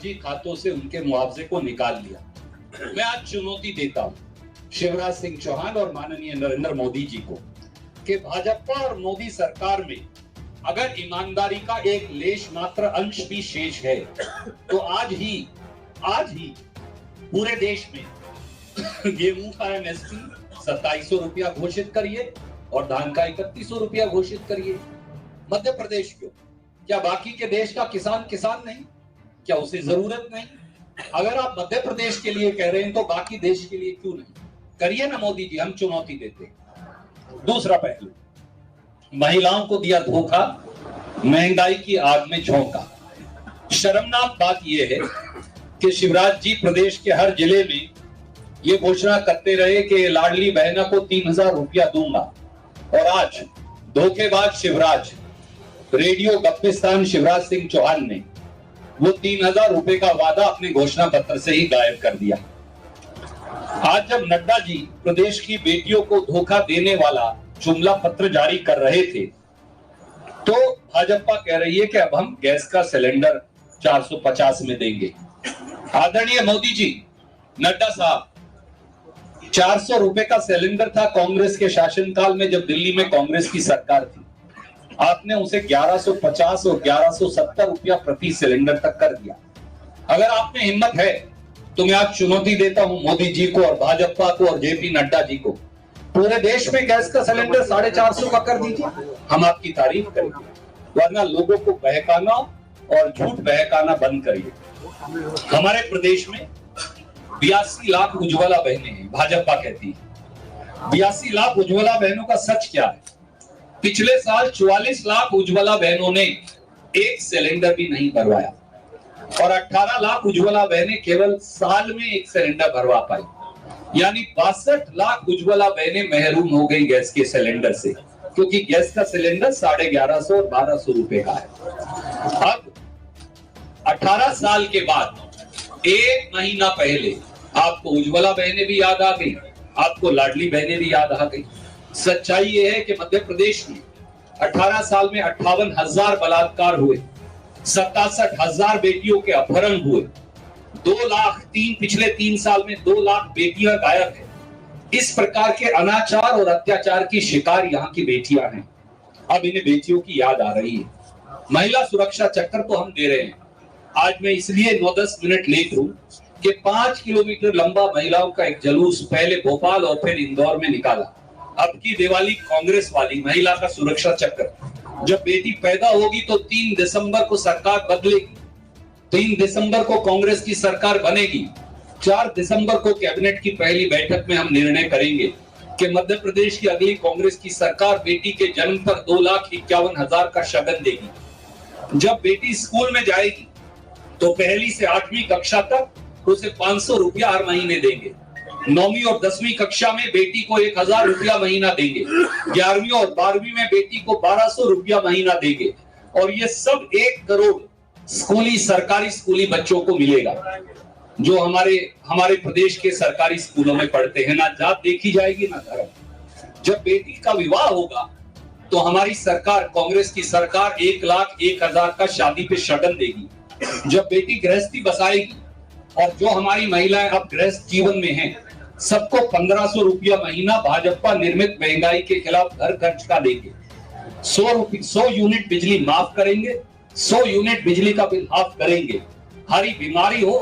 फर्जी खातों से उनके मुआवजे को निकाल लिया। मैं आज चुनौती देता हूं शिवराज सिंह चौहान और माननीय नरेंद्र मोदी जी को कि भाजपा और मोदी सरकार में अगर ईमानदारी का एक लेश मात्र अंश भी शेष है तो आज ही पूरे देश में गेहूं का एमएसपी 2700 रुपया घोषित करिए और धान का 3100 रुपया घोषित करिए। मध्य प्रदेश क्यों? क्या बाकी के देश का किसान नहीं? क्या उसे जरूरत नहीं? अगर आप मध्य प्रदेश के लिए कह रहे हैं तो बाकी देश के लिए क्यों नहीं? करिए ना मोदी जी, हम चुनौती देते हैं। दूसरा पहलू, महिलाओं को दिया धोखा, महंगाई की आग में झोंका। शर्मनाक बात यह है कि शिवराज जी प्रदेश के हर जिले में ये घोषणा करते रहे कि लाडली बहना को 3000 रुपया दूंगा, और आज धोखेबाज शिवराज, रेडियो गप्पिस्तान शिवराज सिंह चौहान ने वो 3000 रुपए का वादा अपने घोषणा पत्र से ही गायब कर दिया। आज जब नड्डा जी प्रदेश की बेटियों को धोखा देने वाला जुमला पत्र जारी कर रहे थे तो भाजपा कह रही है कि अब हम गैस का सिलेंडर 450 में देंगे। आदरणीय मोदी जी, नड्डा साहब, 400 रुपए का सिलेंडर था कांग्रेस के शासनकाल में जब दिल्ली में कांग्रेस की सरकार थी। आपने उसे 1150 और 1170 रुपया प्रति सिलेंडर तक कर दिया। अगर आप में हिम्मत है तो मैं आज चुनौती देता हूं मोदी जी को और भाजपा को और जेपी नड्डा जी को, पूरे देश में गैस का सिलेंडर 450 का कर दीजिए, हम आपकी तारीफ करेंगे। वरना लोगों को बहकाना और झूठ बहकाना बंद करिए। हमारे प्रदेश में 82 लाख उज्ज्वला बहनें हैं, भाजपा कहती है। 82 लाख उज्ज्वला बहनों का सच क्या है? पिछले साल 44 लाख उज्ज्वला बहनों ने एक सिलेंडर भी नहीं भरवाया और 18 लाख उज्ज्वला बहनें केवल साल में एक सिलेंडर भरवा पाई। यानी 62 लाख उज्ज्वला बहनें महरूम हो गई गैस के सिलेंडर से, क्योंकि गैस का सिलेंडर 1150 और 1200 रुपए का है। अब 18 साल के बाद एक महीना पहले आपको उज्ज्वला बहनें भी याद आ गई, आपको लाडली बहनें भी याद आ गई। सच्चाई ये है कि मध्य प्रदेश में 18 साल में 58,000 बलात्कार हुए, 67,000 बेटियों के अपहरण हुए, 2 लाख पिछले 3 साल में 2 लाख बेटियां गायब है। इस प्रकार के अनाचार और अत्याचार की शिकार यहाँ की बेटियां हैं। अब इन्हें बेटियों की याद आ रही है। महिला सुरक्षा चक्कर तो हम दे रहे हैं। आज मैं इसलिए 9-10 मिनट लेट हूं कि 5 किलोमीटर लंबा महिलाओं का एक जुलूस पहले भोपाल और फिर इंदौर में निकाला। अब की दिवाली कांग्रेस वाली महिला का सुरक्षा चक्कर। जब बेटी पैदा होगी तो 3 दिसंबर को सरकार बदलेगी, 3 दिसंबर को कांग्रेस की सरकार बनेगी, 4 दिसंबर को कैबिनेट की पहली बैठक में हम निर्णय करेंगे कि मध्य प्रदेश की अगली कांग्रेस की सरकार बेटी के जन्म पर 2,51,000 का शगन देगी। जब बेटी स्कूल में जाएगी तो 1ली से 8वीं कक्षा तक उसे 500 रुपया हर महीने देंगे। 9वीं और 10वीं कक्षा में बेटी को 1,000 रुपया महीना देंगे। 11वीं और 12वीं में बेटी को 1,200 रुपया महीना देंगे। और ये सब 1 करोड़ सरकारी स्कूली बच्चों को मिलेगा जो हमारे प्रदेश के सरकारी स्कूलों में पढ़ते हैं। ना जात देखी जाएगी ना धर्म। जब बेटी का विवाह होगा तो हमारी सरकार, कांग्रेस की सरकार 1,01,000 का शादी पे शगन देगी। जब बेटी गृहस्थी बसाएगी और जो हमारी महिलाएं अब गृहस्थ जीवन में हैं, सबको 1,500 रुपया महीना भाजपा निर्मित महंगाई के खिलाफ घर खर्च का देंगे। 100 यूनिट बिजली माफ करेंगे, 100 यूनिट बिजली का बिल माफ करेंगे। हरी बीमारी हो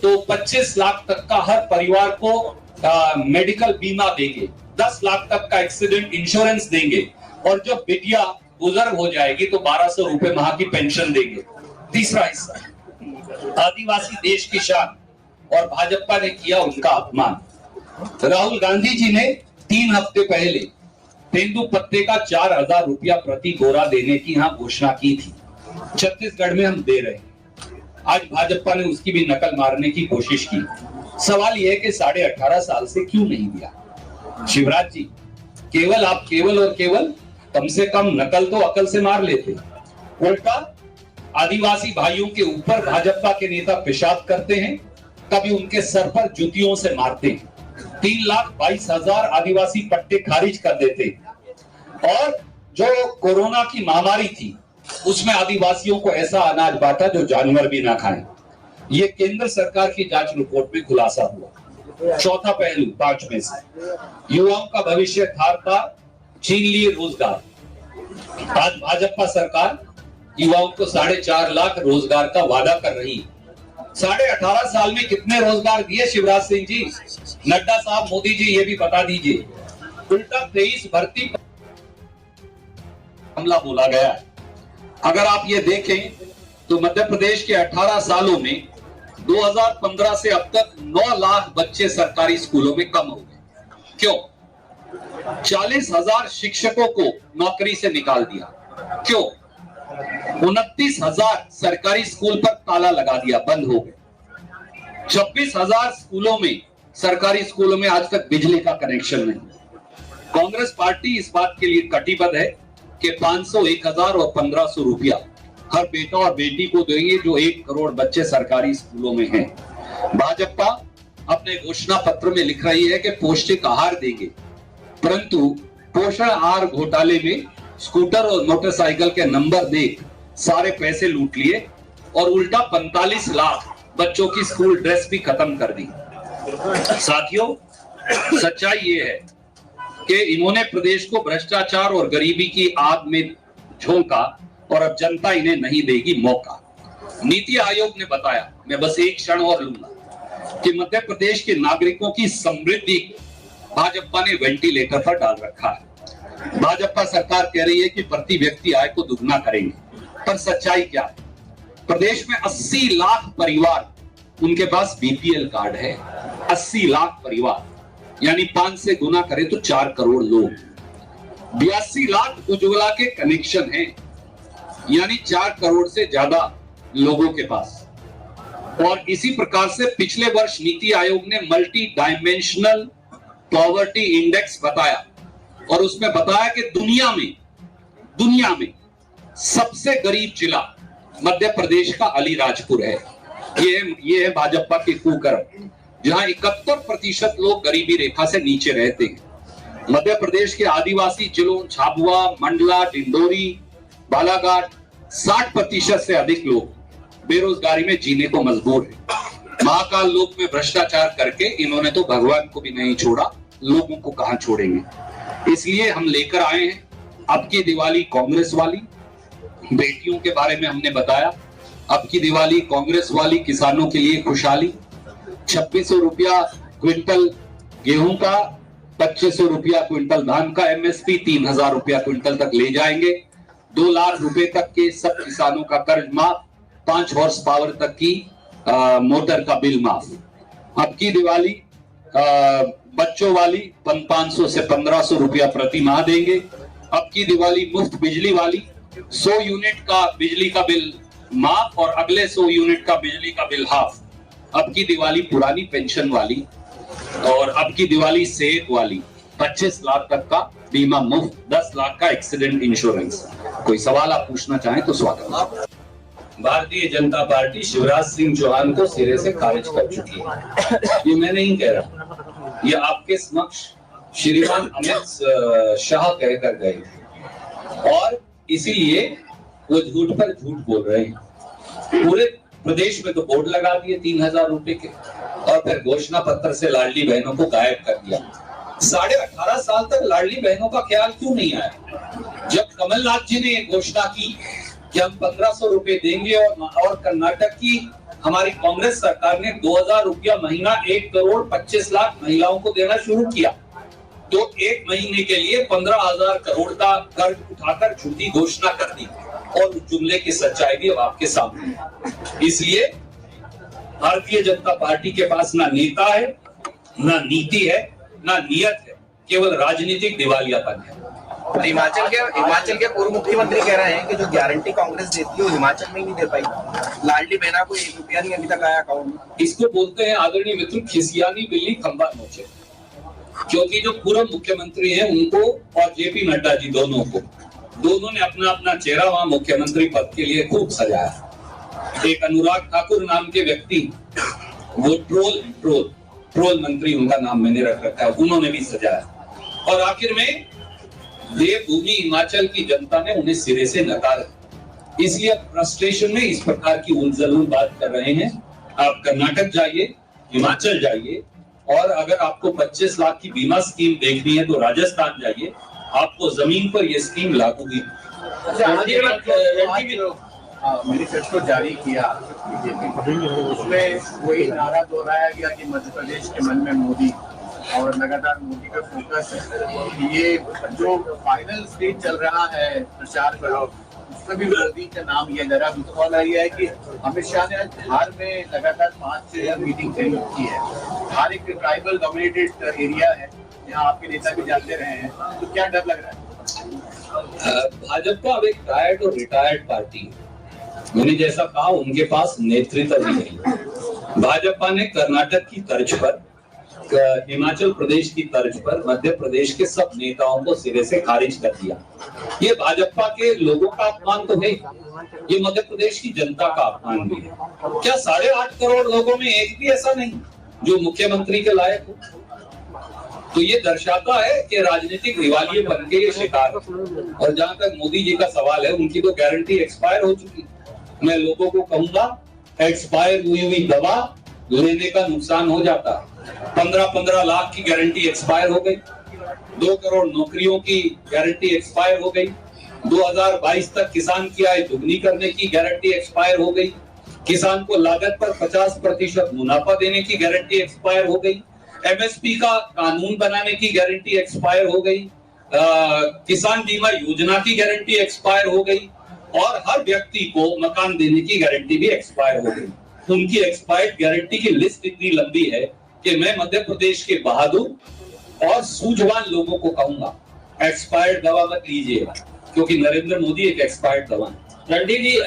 तो 25 लाख तक का हर परिवार को मेडिकल बीमा देंगे, 10 लाख तक का एक्सीडेंट इंश्योरेंस देंगे, और जब बिटिया बुजुर्ग हो जाएगी तो 1,200 रुपए माह की पेंशन देंगे। तीसरा हिस्सा, आदिवासी देश की शान, और भाजपा ने किया उनका अपमान। राहुल गांधी जी ने 3 हफ्ते पहले तेंदुपत्ते का 4,000 रुपया प्रति बोरा देने की यहां घोषणा की थी। छत्तीसगढ़ में हम दे रहे हैं। आज भाजपा ने उसकी भी नकल मारने की कोशिश की। सवाल यह है कि 18.5 साल से क्यों नहीं दिया? शिवराज जी, केवल कम से कम नकल तो अकल से मार लेते। उल्टा आदिवासी भाइयों के ऊपर भाजपा के नेता पेशाब करते हैं, कभी उनके सर पर जुतियों से मारते हैं। 3,22,000 आदिवासी पट्टे खारिज कर देते हैं। और जो कोरोना की महामारी थी उसमें आदिवासियों को ऐसा अनाज बांटा जो जानवर भी ना खाएं। ये केंद्र सरकार की जांच रिपोर्ट में खुलासा हुआ। चौथा पहलू 5 में से, युवाओं का भविष्य था छीन लिए रोजगार। आज भाजपा सरकार युवाओं को 4.5 लाख रोजगार का वादा कर रही है। 18.5 साल में कितने रोजगार दिए शिवराज सिंह जी, नड्डा साहब, मोदी जी, ये भी बता दीजिए। उल्टा 23 भर्ती हमला बोला गया। अगर आप ये देखें तो मध्य प्रदेश के 18 सालों में 2015 से अब तक 9 लाख बच्चे सरकारी स्कूलों में कम हो गए। क्यों? 40,000 शिक्षकों को नौकरी से निकाल दिया। क्यों? 29,000 सरकारी स्कूल पर ताला लगा दिया, बंद हो गए। 26,000 स्कूलों में, सरकारी स्कूलों में आज तक बिजली का कनेक्शन नहीं। कांग्रेस पार्टी इस बात के लिए कटिबद्ध है कि 500, 1,000 और 1,500 रुपया हर बेटा और बेटी को देंगे जो 1 करोड़ बच्चे सरकारी स्कूलों में हैं। भाजपा अपने घोषणा पत्र में लिख रही है कि पौष्टिक आहार देंगे, परंतु पोषण आहार घोटाले में स्कूटर और मोटरसाइकिल के नंबर देख सारे पैसे लूट लिए और उल्टा 45 लाख बच्चों की स्कूल ड्रेस भी खत्म कर दी। साथियों, सच्चाई ये है कि इन्होंने प्रदेश को भ्रष्टाचार और गरीबी की आग में झोंका और अब जनता इन्हें नहीं देगी मौका। नीति आयोग ने बताया, मैं बस एक क्षण और लूंगा, कि मध्य प्रदेश के नागरिकों की समृद्धि भाजपा ने वेंटिलेटर पर डाल रखा है। भाजपा सरकार कह रही है कि प्रति व्यक्ति आय को दुगना करेंगे, पर सच्चाई क्या है? प्रदेश में 80 लाख परिवार, उनके पास बीपीएल कार्ड है। 80 लाख परिवार, यानी 5 से गुना करें तो 4 करोड़ लोग। 82 लाख उज्ज्वला के कनेक्शन हैं, यानी 4 करोड़ से ज्यादा लोगों के पास। और इसी प्रकार से पिछले वर्ष नीति आयोग ने मल्टी डायमेंशनल पॉवर्टी इंडेक्स बताया और उसमें बताया कि दुनिया में सबसे गरीब जिला मध्य प्रदेश का अलीराजपुर है। ये है भाजपा के कुकर्म, जहां 71% लोग गरीबी रेखा से नीचे रहते हैं। मध्य प्रदेश के आदिवासी जिलों झाबुआ, मंडला, डिंडोरी, बालाघाट 60% से अधिक लोग बेरोजगारी में जीने को मजबूर है। महाकाल लोक में भ्रष्टाचार करके इन्होंने तो भगवान को भी नहीं छोड़ा, लोगों को कहां छोड़ेंगे। इसलिए हम लेकर आए हैं अब की दिवाली कांग्रेस वाली। बेटियों के बारे में हमने बताया, अब की दिवाली कांग्रेस वाली, किसानों के लिए खुशहाली। 2600 रुपया क्विंटल गेहूं का, 2500 रुपया क्विंटल धान का एमएसपी, 3,000 रुपया क्विंटल तक ले जाएंगे। 2 लाख रुपए तक के सब किसानों का कर्ज माफ, 5 हॉर्स पावर तक की मोटर का बिल माफ। अब की दिवाली बच्चों वाली 500 से 1,500 रुपया प्रति माह देंगे। अब की दिवाली मुफ्त बिजली वाली, 100 यूनिट का बिजली का बिल माफ और अगले 100 यूनिट का बिजली का बिल हाफ। अब की दिवाली पुरानी पेंशन वाली, और अब की दिवाली सेहत वाली, 25 लाख तक का बीमा मुफ्त, 10 लाख का एक्सीडेंट इंश्योरेंस। कोई सवाल आप पूछना चाहें तो स्वागत। भारतीय जनता पार्टी शिवराज सिंह चौहान को सिरे से खारिज कर चुकी है। ये मैं नहीं कह रहा, ये आपके समक्ष श्रीमान अमित शाह कहकर गए और इसीलिए वो झूठ पर झूठ बोल रहे हैं। पूरे प्रदेश में तो बोर्ड लगा दिए 3,000 रुपए के, और फिर घोषणा पत्र से लाडली बहनों को गायब कर दिया। 18.5 साल तक लाडली बहनों का ख्याल क्यों नहीं आया? जब कमलनाथ जी ने घोषणा की कि हम 1,500 रुपए देंगे और कर्नाटक की हमारी कांग्रेस सरकार ने 2,000 रुपया महीना 1 करोड़ 25 लाख महिलाओं को देना शुरू किया, तो 1 महीने के लिए 15,000 करोड़ का कर्ज उठाकर झूठी घोषणा कर दी, और जुमले की सच्चाई भी अब आपके सामने है। इसलिए भारतीय जनता पार्टी के पास ना नेता है, ना नीति है, ना नियत है, केवल राजनीतिक दिवालियापन है। हिमाचल के पूर्व मुख्यमंत्री कह रहे हैं कि जो गारंटी कांग्रेस देती है वो हिमाचल में ही नहीं दे पाई। लाडली बहना को 1 रुपया नहीं अभी तक आया अकाउंट में। इसको बोलते हैं आदरणीय मित्र खिसियानी बिल्ली खंबा नोचे, क्योंकि जो पूर्व मुख्यमंत्री हैं उनको और जेपी नड्डा जी दोनों ने अपना अपना चेहरा वहां मुख्यमंत्री पद के लिए खूब सजाया। एक अनुराग ठाकुर नाम के व्यक्ति, वो ट्रोल मंत्री, उनका नाम मैंने रख रखा है, उन्होंने भी सजाया, और आखिर में देवभूमि हिमाचल की जनता ने उन्हें सिरे से नकारा। इसलिए फ्रस्ट्रेशन में इस प्रकार की उलझुल बात कर रहे हैं। आप कर्नाटक जाइए, हिमाचल जाइए, और अगर आपको 25 लाख की बीमा स्कीम देखनी है तो राजस्थान जाइए, आपको जमीन पर ये स्कीम लागू हुई। मैनिफेस्टो जारी किया बीजेपी, उसमें वही नारा दोहराया गया कि मध्य प्रदेश के मन में मोदी, और लगातार मोदी का फोकस है। ये जो फाइनल स्टेज चल रहा है प्रचार का, उसमें भी मोदी का नाम लिया जा रहा है। सवाल यह है कि अमित शाह ने आज बिहार में लगातार 5 मीटिंग की है। बिहार एक ट्राइबल डोमिनेटेड एरिया है, यहाँ आपके नेता भी जाते रहे हैं, तो क्या डर लग रहा है? भाजपा अब एक टायर्ड और रिटायर्ड पार्टी है। मैंने जैसा कहा, उनके पास नेतृत्व भी नहीं। भाजपा ने कर्नाटक की तर्ज पर, हिमाचल प्रदेश की तर्ज पर मध्य प्रदेश के सब नेताओं को सिरे से खारिज कर दिया। ये भाजपा के लोगों का अपमान तो है, ये मध्य प्रदेश की जनता का अपमान भी है। क्या 8.5 करोड़ लोगों में एक भी ऐसा नहीं जो मुख्यमंत्री के लायक हो? तो ये दर्शाता है कि राजनीतिक दिवालियेपन के ये शिकार है। और जहां तक मोदी जी का सवाल है, उनकी तो गारंटी एक्सपायर हो चुकी। मैं लोगों को कहूंगा, एक्सपायर हुई दवा लेने का नुकसान हो जाता। 15-15 लाख की गारंटी एक्सपायर हो गई, 2 करोड़ नौकरियों की गारंटी एक्सपायर हो गई, 2022 तक किसान की आय दुगनी करने की गारंटी एक्सपायर हो गई, किसान को लागत पर 50% मुनाफा देने की गारंटी एक्सपायर हो गई, एमएसपी का कानून बनाने की गारंटी एक्सपायर हो गई, किसान बीमा योजना की गारंटी एक्सपायर हो गई, और हर व्यक्ति को मकान देने की गारंटी भी एक्सपायर हो गई। उनकी एक्सपायर्ड गारंटी की लिस्ट इतनी लंबी है कि मैं मध्य प्रदेश के बहादुर और सूझवान लोगों को कहूंगा, एक्सपायर्ड दवा मत लीजिएगा, क्योंकि नरेंद्र मोदी एक एक्सपायर्ड दवा है। रणदीप जी,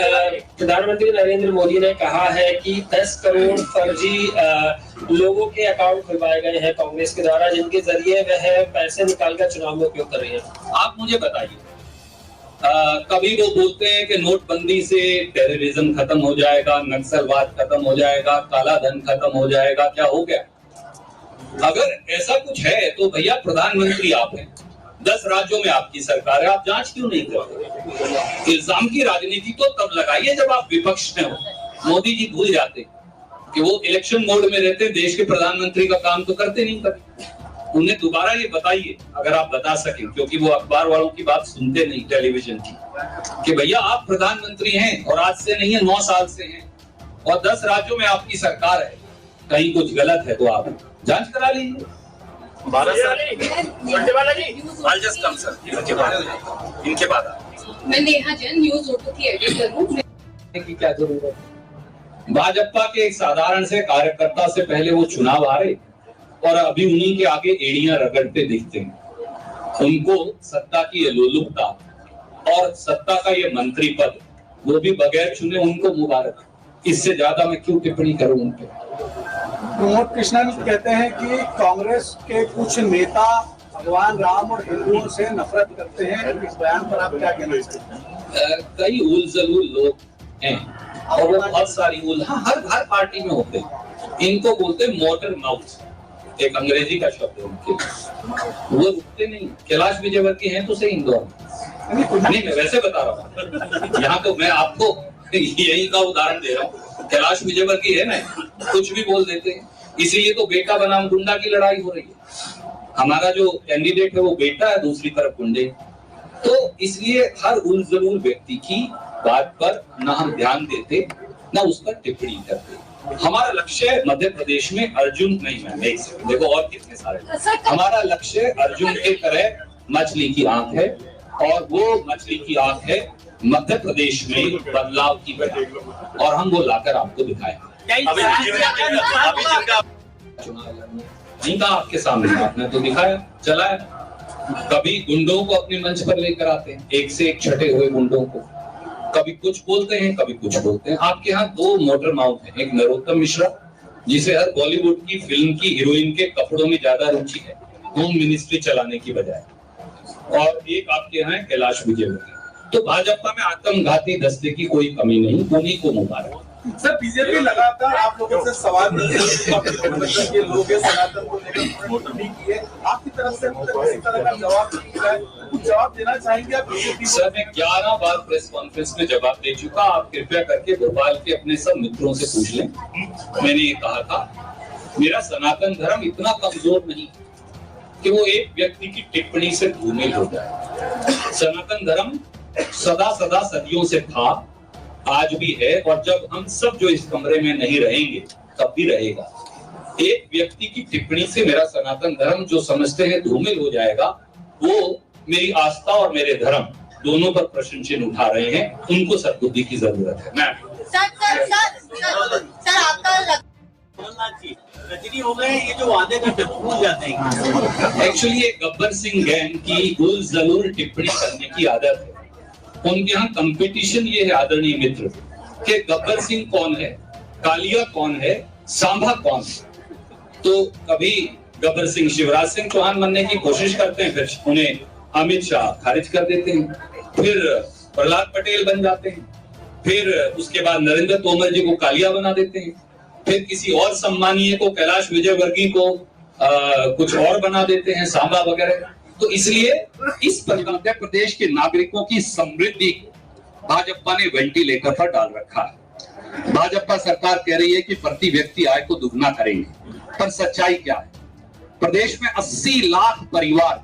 प्रधानमंत्री नरेंद्र मोदी ने कहा है कि 10 करोड़ फर्जी लोगों के अकाउंट खुलवाए गए हैं कांग्रेस के द्वारा, जिनके जरिए वह पैसे निकालकर चुनाव में उपयोग कर रही है। आप मुझे बताइए, कभी वो बोलते हैं कि नोटबंदी से टेररिज्म खत्म हो जाएगा, नक्सलवाद खत्म हो जाएगा, काला धन खत्म हो जाएगा, क्या हो गया? अगर ऐसा कुछ है तो भैया प्रधानमंत्री आप हैं, 10 राज्यों में आपकी सरकार है, आप जांच क्यों नहीं करते? इल्जाम की राजनीति तो तब लगाइए जब आप विपक्ष में हो। मोदी जी भूल जाते कि वो इलेक्शन मोड में रहते, देश के प्रधानमंत्री का काम तो करते नहीं कभी। उन्हें दोबारा ये बताइए, अगर आप बता सकें, क्योंकि वो अखबार वालों की बात सुनते नहीं, टेलीविजन की, कि भैया आप प्रधानमंत्री हैं और आज से नहीं है, 9 साल से हैं, और 10 राज्यों में आपकी सरकार है, कहीं कुछ गलत है तो आप जांच करा लीजिए। भारत इनके बाद मैं नेहा जैन, न्यूज़ ऑटो की एडिटर हूँ। की क्या जरूरत? भाजपा के एक साधारण से कार्यकर्ता से पहले वो चुनाव हारे और अभी उन्हीं के आगे एड़ियां रगड़ते दिखते हैं। उनको सत्ता की ये लोलुपता और सत्ता का ये मंत्री पद, वो भी बगैर चुने, उनको मुबारक। इससे ज्यादा मैं क्यों टिप्पणी करूं उन पे? प्रमोद कृष्णन कहते हैं कि कांग्रेस के कुछ नेता भगवान राम और हिंदुओं से नफरत करते हैं। इस बयान पर आप क्या कहना चाहते हैं? कई उल जलूल लोग हैं और वो बहुत सारी हर पार्टी में होते हैं। इनको बोलते हैं मोटर माउथ, एक अंग्रेजी का शब्द है उनके, वो रुकते नहीं। कैलाश विजयवर्गीय हैं तो सही इंदौर नहीं, मैं वैसे बता रहा हूँ। यहाँ तो मैं आपको यही का उदाहरण दे रहा हूँ। कैलाश विजयवर्गीय है ना, कुछ भी बोल देते हैं, इसीलिए तो बेटा बनाम गुंडा की लड़ाई हो रही है। हमारा जो कैंडिडेट है वो बेटा है, दूसरी तरफ गुंडे। तो इसलिए हर उल जलूल व्यक्ति की बात पर ना हम ध्यान देते, ना उस पर टिप्पणी करते। हमारा लक्ष्य मध्य प्रदेश में अर्जुन नहीं, मैं देखो और कितने सारे, हमारा लक्ष्य अर्जुन के तरह मछली की आंख है, और वो मछली की आंख है मध्य प्रदेश में बदलाव की वजह, और हम वो लाकर आपको दिखाएंगे। नहीं कहा आपके सामने, आपने तो दिखाया, चलाया। कभी गुंडों को अपने मंच पर लेकर आते हैं, एक से एक छटे हुए गुंडों को, कभी कुछ बोलते हैं, कभी कुछ बोलते हैं। आपके यहाँ 2 मोटर माउथ हैं, एक नरोत्तम मिश्रा, जिसे हर बॉलीवुड की फिल्म की हीरोइन के कपड़ों में ज्यादा रुचि है होम मिनिस्ट्री चलाने की बजाय, और एक आपके यहाँ है कैलाश विजयवर्गीय। तो भाजपा में आत्मघाती दस्ते की कोई कमी नहीं, उन्हीं को मुबारक। सर बीजेपी लगातार आप लोगों से सवाल के लोग सनातन को लेकर वोट नहीं किए, आपकी तरफ से किसी तरह का जवाब नहीं मिला है, कुछ जवाब देना चाहेंगे आप बीजेपी? सर मैं 11 बार प्रेस कॉन्फ्रेंस में जवाब दे चुका, आप कृपया करके भोपाल के अपने सब मित्रों से पूछ लें। मैंने ये कहा था मेरा सनातन धर्म इतना कमजोर नहीं कि वो एक व्यक्ति की टिप्पणी से धूमिल हो जाए। सनातन धर्म सदा सदा सदियों से था, आज भी है, और जब हम सब जो इस कमरे में नहीं रहेंगे तब भी रहेगा। एक व्यक्ति की टिप्पणी से मेरा सनातन धर्म जो समझते हैं धूमिल हो जाएगा, वो मेरी आस्था और मेरे धर्म दोनों पर प्रश्न चिन्ह उठा रहे हैं, उनको सद्बुद्धि की जरूरत है। मैं सर आपका रजनी हो गए, ये जो वादे करते भूल जाते हैं। एक्चुअली ये गब्बर सिंह गैंग की गुल जरूर टिप्पणी करने की आदत है। उनके यहाँ कंपटीशन ये है आदरणीय मित्र कि गब्बर सिंह कौन है, कालिया कौन है, सांभा कौन है। तो कभी गब्बर सिंह शिवराज सिंह चौहान बनने की कोशिश करते हैं, फिर उन्हें अमित शाह खारिज कर देते हैं, फिर प्रहलाद पटेल बन जाते हैं, फिर उसके बाद नरेंद्र तोमर जी को कालिया बना देते हैं, फिर किसी और सम्मानीय को कैलाश विजयवर्गीय को कुछ और बना देते हैं, सांबा वगैरह। तो इसलिए इस प्रकार प्रदेश के नागरिकों की समृद्धि को भाजपा ने वेंटिलेटर पर डाल रखा है। भाजपा सरकार कह रही है कि प्रति व्यक्ति आय को दुगना करेंगे, पर सच्चाई क्या है? प्रदेश में 80 लाख परिवार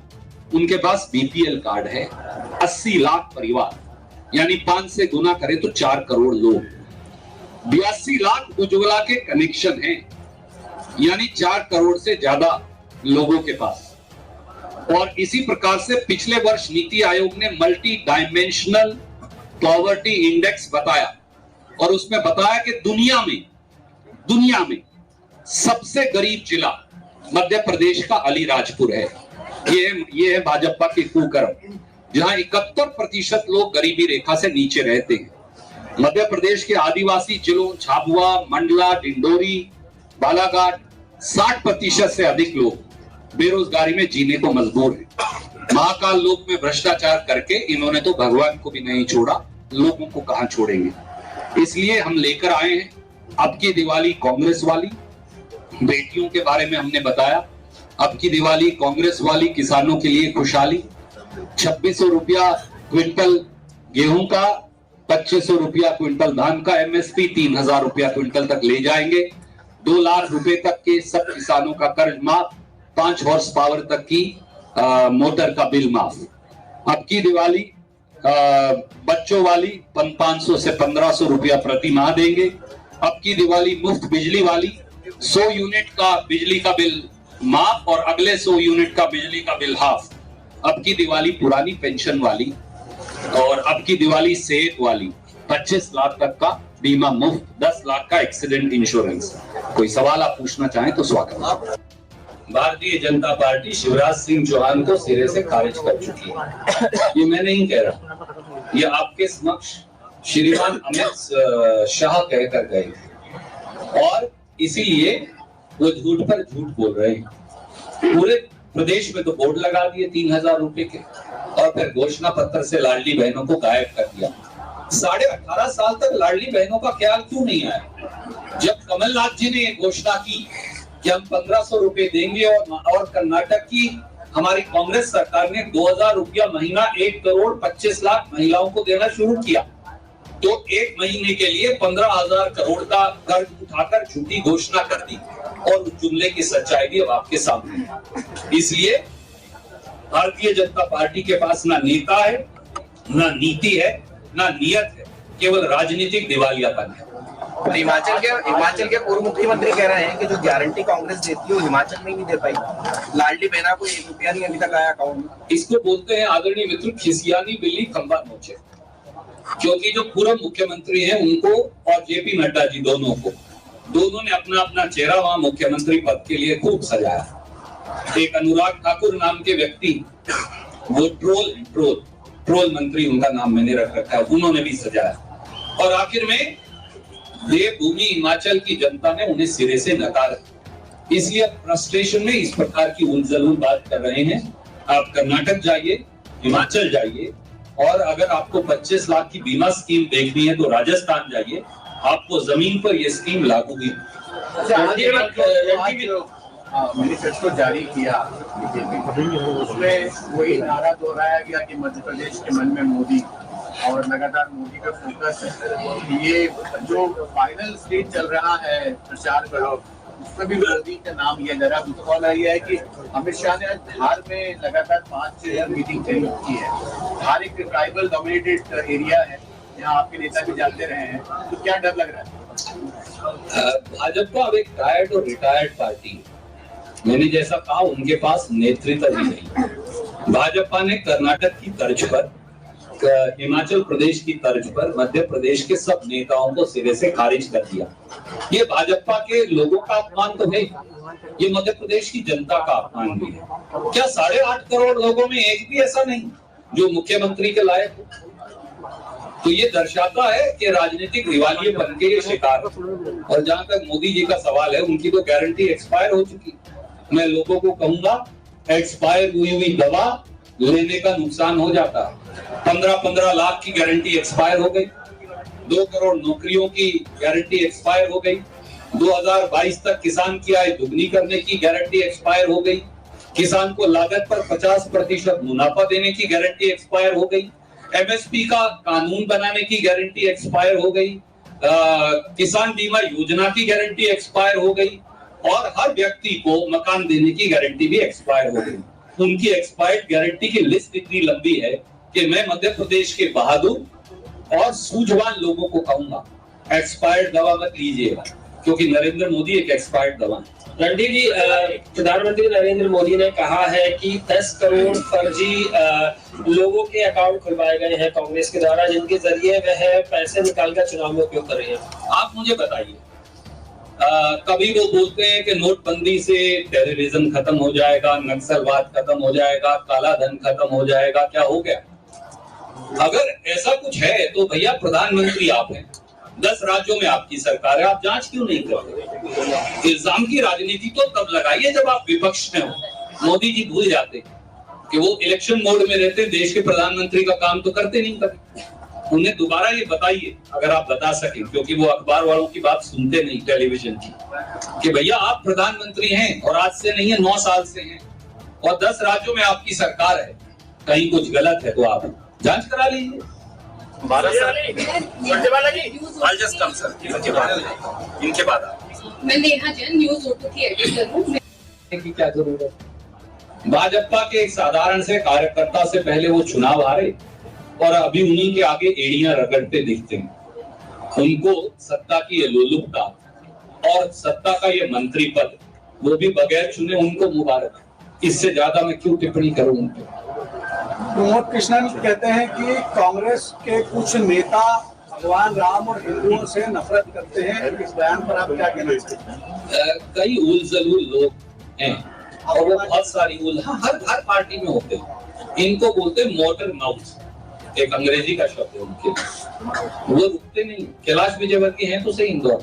उनके पास बीपीएल कार्ड है। 80 लाख परिवार यानी 5 से गुना करें तो 4 करोड़ लोग। 82 लाख उज्ज्वला के कनेक्शन हैं, यानी 4 करोड़ से ज्यादा लोगों के पास। और इसी प्रकार से पिछले वर्ष नीति आयोग ने मल्टी डायमेंशनल पॉवर्टी इंडेक्स बताया, और उसमें बताया कि दुनिया में सबसे गरीब जिला मध्य प्रदेश का अलीराजपुर है। ये है भाजपा के कुकर्म, जहां 71% लोग गरीबी रेखा से नीचे रहते हैं। मध्य प्रदेश के आदिवासी जिलों झाबुआ, मंडला, डिंडोरी, बालाघाट 60% से अधिक लोग बेरोजगारी में जीने को मजबूर है। महाकाल लोक में भ्रष्टाचार करके इन्होंने तो भगवान को भी नहीं छोड़ा, लोगों को कहां छोड़ेंगे। इसलिए हम लेकर आए हैं अब की दिवाली कांग्रेस वाली। बेटियों के बारे में हमने बताया, अब की दिवाली कांग्रेस वाली, किसानों के लिए खुशहाली। 2600 रुपया क्विंटल गेहूं का, 2500 रुपया क्विंटल धान का एमएसपी, 3000 रुपया क्विंटल तक ले जाएंगे। 2 लाख रुपए तक के सब किसानों का कर्ज माफ, 5 हॉर्स पावर तक की मोटर का बिल माफ। अब की दिवाली बच्चों वाली 500 से 1500 रुपया प्रति माह देंगे। अब की दिवाली मुफ्त बिजली वाली, 100 यूनिट का बिजली का बिल माफ और अगले 100 यूनिट का बिजली का बिल हाफ। अब की दिवाली पुरानी पेंशन वाली, और अब की दिवाली सेहत वाली, 25 लाख तक का बीमा मुफ्त, 10 लाख का एक्सीडेंट इंश्योरेंस। कोई सवाल आप पूछना चाहें तो स्वागत। भारतीय जनता पार्टी शिवराज सिंह चौहान को सिरे से खारिज कर चुकी है। ये मैं नहीं कह रहा, ये आपके समक्ष श्रीमान अमित शाह कहकर गए, और इसीलिए वो झूठ पर झूठ बोल रहे हैं। पूरे प्रदेश में तो बोर्ड लगा दिए 3000 रुपए के, और फिर घोषणा पत्र से लाडली बहनों को गायब कर दिया। 18.5 साल तक लाडली बहनों का ख्याल क्यों नहीं आया? जब कमलनाथ जी ने घोषणा की कि हम 1500 रुपए देंगे, और कर्नाटक की हमारी कांग्रेस सरकार ने 2000 रुपया महीना 1 करोड़ 25 लाख महिलाओं को देना शुरू किया, तो 1 महीने के लिए 15,000 करोड़ का कर्ज उठाकर झूठी घोषणा कर दी, और उस जुमले की सच्चाई भी अब आपके सामने है। इसलिए भारतीय जनता पार्टी के पास ना नेता है, ना नीति है, ना नियत है, केवल राजनीतिक दिवालियापन है। हिमाचल के पूर्व मुख्यमंत्री कह रहे हैं कि जो गारंटी कांग्रेस देती है वो हिमाचल में नहीं दे पाई। लाडली बहना को 1 रुपया नहीं अभी तक आया अकाउंट में। इसको बोलते हैं आदरणीय मित्र खिसियानी बिल्ली खंबा नोचे, क्योंकि जो पूर्व मुख्यमंत्री हैं उनको और जेपी नड्डा जी दोनों ने अपना अपना चेहरा वहां मुख्यमंत्री पद के लिए खूब सजाया। एक अनुराग ठाकुर नाम के व्यक्ति, वो ट्रोल मंत्री उनका नाम मैंने रख रखा है, उन्होंने भी सजाया, और आखिर में देवभूमि हिमाचल की जनता ने उन्हें सिरे से नकारा। इसलिए फ्रस्ट्रेशन में इस प्रकार की उलझुल बात कर रहे हैं। आप कर्नाटक जाइए, हिमाचल जाइए, और अगर आपको 25 लाख की बीमा स्कीम देखनी है तो राजस्थान जाइए, आपको जमीन पर ये स्कीम लागू हुई। मैनिफेस्टो जारी किया बीजेपी, उसमें वही नारा दोहराया गया कि मध्य प्रदेश के मन में मोदी और लगातार मोदी का फोकस है। ये जो फाइनल स्टेज चल रहा है प्रचार का, उसमें भी मोदी का नाम लिया जा रहा है। सवाल यह है कि अमित शाह ने धार में लगातार 5 मीटिंग की है। धार एक ट्राइबल डोमिनेटेड एरिया है, यहाँ आपके नेता भी जाते रहे हैं, तो क्या डर लग रहा है? भाजपा अब एक टायर्ड और रिटायर्ड पार्टी है। मैंने जैसा कहा, उनके पास नेतृत्व भी नहीं। भाजपा ने कर्नाटक की तर्ज पर, हिमाचल प्रदेश की तर्ज पर मध्य प्रदेश के सब नेताओं को सिरे से खारिज कर दिया। ये भाजपा के लोगों का अपमान तो है, ये मध्य प्रदेश की जनता का अपमान भी है। क्या 8.5 करोड़ लोगों में एक भी ऐसा नहीं जो मुख्यमंत्री के लायक हो? तो ये दर्शाता है कि राजनीतिक दिवालियेपन के ये शिकार। और जहां तक मोदी जी का सवाल है, उनकी तो गारंटी एक्सपायर हो चुकी। मैं लोगों को कहूंगा, एक्सपायर हुई दवा लेने का नुकसान हो जाता है। 15-15 लाख की गारंटी एक्सपायर हो गई, 2 करोड़ नौकरियों की गारंटी एक्सपायर हो गई, 2022 तक किसान की आय दुगनी करने की गारंटी एक्सपायर हो गई, किसान को लागत पर 50% मुनाफा देने की गारंटी एक्सपायर हो गई, एमएसपी का कानून बनाने की गारंटी एक्सपायर हो गई, किसान बीमा योजना की गारंटी एक्सपायर हो गई, और हर व्यक्ति को मकान देने की गारंटी भी एक्सपायर हो गई। उनकी एक्सपायर्ड गारंटी की लिस्ट इतनी लंबी है कि मैं मध्य प्रदेश के बहादुर और सूझवान लोगों को कहूंगा, एक्सपायर्ड दवा मत लीजिएगा, क्योंकि नरेंद्र मोदी एक एक्सपायर्ड दवा है। रणदीप जी, प्रधानमंत्री नरेंद्र मोदी ने कहा है कि 10 करोड़ फर्जी लोगों के अकाउंट खुलवाए गए हैं कांग्रेस के द्वारा, जिनके जरिए वह पैसे निकालकर चुनाव में उपयोग कर रहे हैं। आप मुझे बताइए, कभी वो बोलते हैं कि नोटबंदी से टेररिज्म खत्म हो जाएगा, नक्सलवाद खत्म हो जाएगा, काला धन खत्म हो जाएगा। क्या हो गया? अगर ऐसा कुछ है तो भैया प्रधानमंत्री आप हैं, 10 राज्यों में आपकी सरकार है, आप जांच क्यों नहीं करते? इल्जाम की राजनीति तो तब लगाइए जब आप विपक्ष में हो। मोदी जी भूल जाते कि वो इलेक्शन मोड में रहते, देश के प्रधानमंत्री का काम तो करते नहीं कभी। उन्हें दोबारा ये बताइए, अगर आप बता सकें, क्योंकि वो अखबार वालों की बात सुनते नहीं, टेलीविजन की, कि भैया आप प्रधानमंत्री हैं और आज से नहीं है, 9 साल से हैं, और 10 राज्यों में आपकी सरकार है। कहीं कुछ गलत है तो आप जांच करा लीजिए। इनके बाद मैं नेहा जैन, न्यूज़ ऑटो की एडिटर हूँ। की क्या जरूरत? भाजपा के एक साधारण से कार्यकर्ता से पहले वो चुनाव हारे और अभी उन्हीं के आगे एड़ियां रगड़ते दिखते हैं। उनको सत्ता की ये लोलुपता और सत्ता का ये मंत्री पद, वो भी बगैर चुने, उनको मुबारक। इससे ज्यादा मैं क्यों टिप्पणी करूं उन पे? प्रमोद कृष्णन कहते हैं कि कांग्रेस के कुछ नेता भगवान राम और हिंदुओं से नफरत करते हैं। इस बयान पर आप क्या कहना चाहते हैं? कई उल जलूल लोग हैं और वो बहुत सारी हर पार्टी में होते हैं। इनको बोलते हैं मोटर माउथ, एक अंग्रेजी का शब्द है उनके। वो रुकते नहीं। कैलाश विजयवर्गीय हैं तो सही इंदौर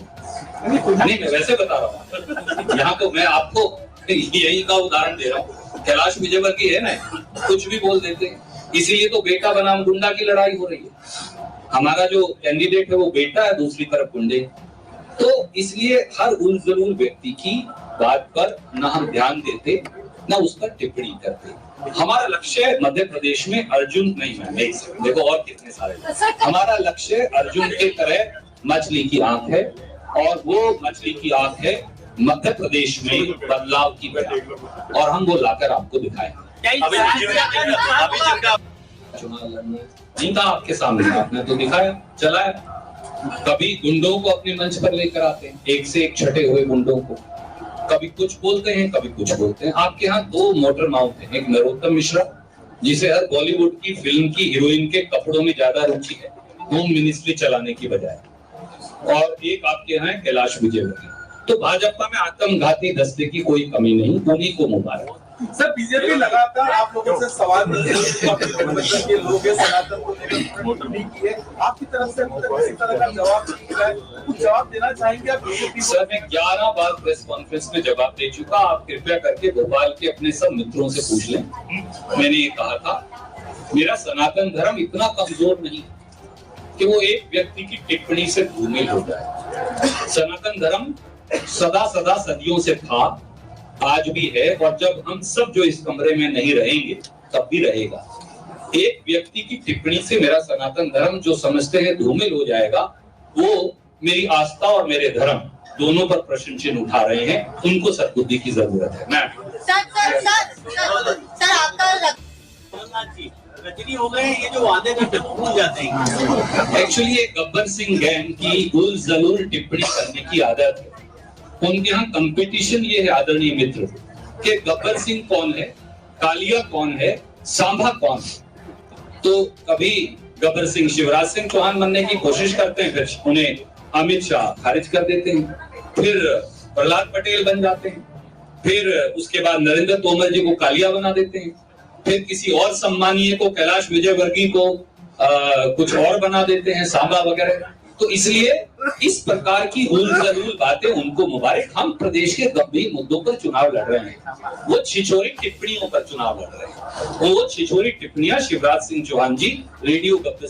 नहीं, मैं वैसे बता रहा हूँ। यहाँ तो मैं आपको यही का उदाहरण दे रहा हूँ। कैलाश विजयवर्गीय है ना, कुछ भी बोल देते हैं, इसीलिए तो बेटा बनाम गुंडा की लड़ाई हो रही है। हमारा जो कैंडिडेट है वो बेटा है, दूसरी तरफ गुंडे। तो इसलिए हर उल जलूल व्यक्ति की बात पर न हम ध्यान देते, न उस पर टिप्पणी करते। हमारा लक्ष्य मध्य प्रदेश में अर्जुन नहीं, देखो और कितने सारे। हमारा लक्ष्य अर्जुन के तरह मछली की आंख है, और वो मछली की आंख है मध्य प्रदेश में बदलाव की वजह, और हम वो लाकर आपको दिखाएंगे। चुनाव लड़ने नहीं था आपके सामने, आपने तो दिखाया, चलाया। कभी गुंडों को अपने मंच पर लेकर आते हैं, एक से एक छटे हुए गुंडों को, कभी कुछ बोलते हैं, कभी कुछ बोलते हैं। आपके यहाँ 2 मोटर माउथ हैं, एक नरोत्तम मिश्रा, जिसे हर बॉलीवुड की फिल्म की हीरोइन के कपड़ों में ज्यादा रुचि है होम मिनिस्ट्री चलाने की बजाय, और एक आपके यहाँ है कैलाश विजयवर्गीय। तो भाजपा में आत्मघाती दस्ते की कोई कमी नहीं, उन्हीं को मुबारक। सर, बीजेपी लगातार आप लोगों से सवाल के लोग सनातन को लेकर वोट नहीं किए, आपकी तरफ से किसी तरह का जवाब नहीं मिला है, कुछ जवाब देना चाहेंगे आप बीजेपी? सर, मैं 11 बार प्रेस कॉन्फ्रेंस में जवाब दे चुका। आप कृपया करके भोपाल के अपने सब मित्रों से पूछ लें। मैंने ये कहा था, मेरा सनातन धर्म इतना कमजोर नहीं, कि वो एक व्यक्ति की टिप्पणी से धूमिल हो जाए। सनातन धर्म सदा सदा सदियों से था, आज भी है, और जब हम सब जो इस कमरे में नहीं रहेंगे तब भी रहेगा। एक व्यक्ति की टिप्पणी से मेरा सनातन धर्म जो समझते हैं धूमिल हो जाएगा, वो मेरी आस्था और मेरे धर्म दोनों पर प्रश्न चिन्ह उठा रहे हैं। उनको सद्बुद्धि की जरूरत है। मैं सर आपका कमलनाथ जी रजनी हो गए, ये जो वादे करते हैं भूल जाते हैं। एक्चुअली ये गब्बर सिंह गैंग की उल जरूर टिप्पणी करने की आदत है। उनके यहाँ कंपटीशन ये है आदरणीय मित्र कि गब्बर सिंह कौन है, कालिया कौन है, सांभा कौन है। तो कभी गब्बर सिंह शिवराज सिंह चौहान बनने की कोशिश करते हैं, फिर उन्हें अमित शाह खारिज कर देते हैं, फिर प्रहलाद पटेल बन जाते हैं, फिर उसके बाद नरेंद्र तोमर जी को कालिया बना देते हैं, फिर किसी और सम्मानीय को कैलाश विजयवर्गीय को कुछ और बना देते हैं, सांबा वगैरह। तो इसलिए इस प्रकार की हुल बातें उनको मुबारक। हम प्रदेश के गंभीर मुद्दों पर चुनाव लड़ रहे हैं, वो छिछोरी टिप्पणियों पर चुनाव लड़ रहे हैं। वो छिछोरी टिप्पणियां शिवराज सिंह चौहान जी रेडियो गब्बर